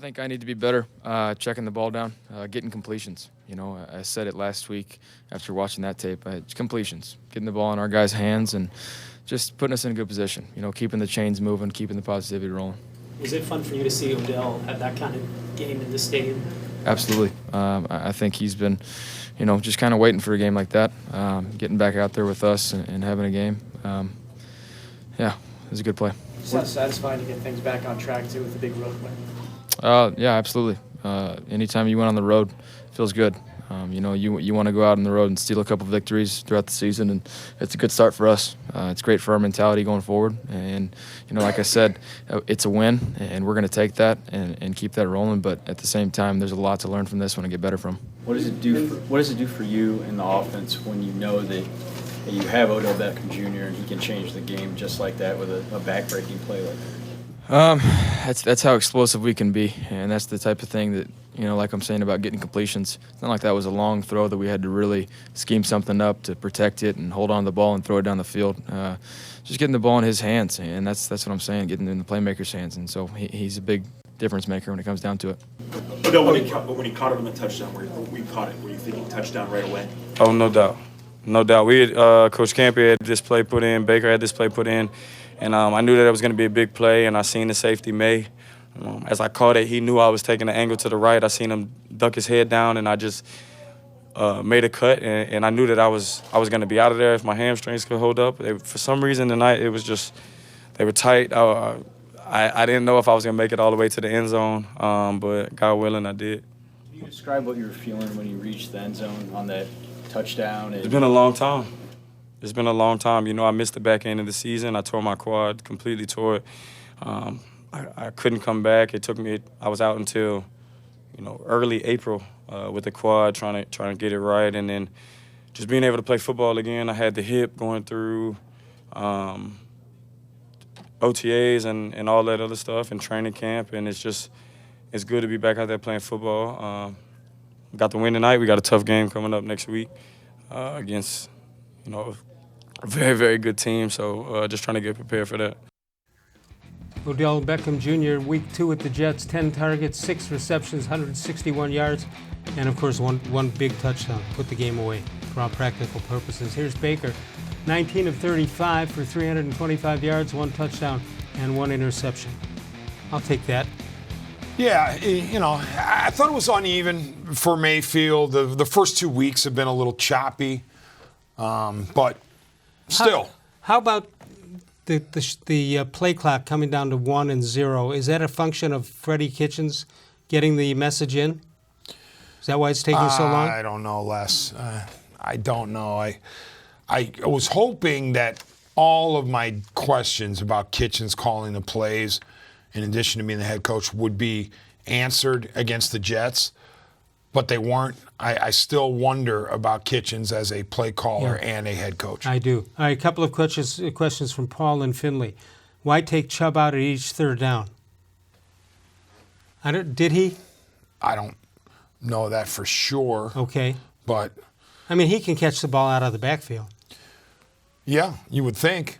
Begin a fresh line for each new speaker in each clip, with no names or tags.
think I need to be better checking the ball down, getting completions. You know, I said it last week after watching that tape. Completions, getting the ball in our guys' hands and just putting us in a good position. You know, keeping the chains moving, keeping the positivity rolling.
Was it fun for you to see Odell have that kind of game in the stadium?
Absolutely. I think he's been, you know, just kind of waiting for a game like that, getting back out there with us and having a game. Yeah, it was a good play.
Sounds satisfying to get things back on track, too, with the big road win.
Yeah, absolutely. Anytime you went on the road, it feels good. You know, you want to go out on the road and steal a couple victories throughout the season, and it's a good start for us. It's great for our mentality going forward. And, you know, like I said, it's a win, and we're going to take that and keep that rolling. But at the same time, there's a lot to learn from this one and get better from.
What does it do for you in the offense when you know that you have Odell Beckham Jr. and he can change the game just like that with a back-breaking play like that?
That's how explosive we can be, and that's the type of thing that, you know, like I'm saying about getting completions. It's not like that was a long throw that we had to really scheme something up to protect it and hold on to the ball and throw it down the field. Just getting the ball in his hands, and that's what I'm saying, getting it in the playmaker's hands. And so he's a big difference maker when it comes down to it.
Odell, when he caught it on the touchdown, where we caught it, were you thinking touchdown right away?
Oh, no doubt. No doubt. We had, Coach Campier had this play put in, Baker had this play put in, and I knew that it was going to be a big play, and I seen the safety, May. As I caught it, he knew I was taking an angle to the right. I seen him duck his head down, and I just made a cut, and I knew that I was going to be out of there if my hamstrings could hold up. For some reason tonight, it was just they were tight. I didn't know if I was going to make it all the way to the end zone, but God willing, I did.
Can you describe what you were feeling when you reached the end zone on that touchdown?
It's been a long time. It's been a long time. You know, I missed the back end of the season. I tore my quad, completely tore it. I couldn't come back. It took me. I was out until, you know, early April with the quad, trying to get it right, and then just being able to play football again. I had the hip going through OTAs and all that other stuff and training camp, and it's good to be back out there playing football. Got the win tonight. We got a tough game coming up next week against, you know, a very, very good team. So just trying to get prepared for that.
Odell Beckham Jr., week 2 with the Jets, 10 targets, 6 receptions, 161 yards, and of course one big touchdown, put the game away for all practical purposes. Here's Baker, 19 of 35 for 325 yards, 1 touchdown, and 1 interception. I'll take that.
Yeah, you know, I thought it was uneven for Mayfield. The first 2 weeks have been a little choppy, but still.
How about the play clock coming down to 1 and 0? Is that a function of Freddie Kitchens getting the message in? Is that why it's taking so long?
I don't know, Les. I don't know. I was hoping that all of my questions about Kitchens calling the plays, in addition to being the head coach, would be answered against the Jets, but they weren't. I still wonder about Kitchens as a play caller and a head coach.
I do. All right, a couple of questions from Paul and Finley. Why take Chubb out at each third down? Did he?
I don't know that for sure.
Okay.
But
I mean, he can catch the ball out of the backfield.
Yeah, you would think.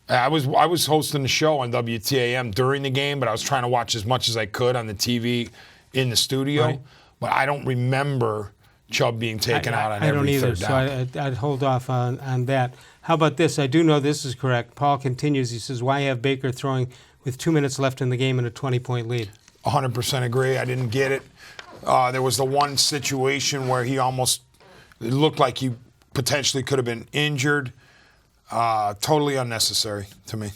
I was hosting the show on WTAM during the game, but I was trying to watch as much as I could on the TV in the studio. Right. But I don't remember Chubb being taken out on every third down.
I don't either, so I'd hold off on that. How about this? I do know this is correct. Paul continues. He says, why have Baker throwing with 2 minutes left in the game and a 20-point lead?
100% agree. I didn't get it. There was the one situation where it looked like he potentially could have been injured. Totally unnecessary to me.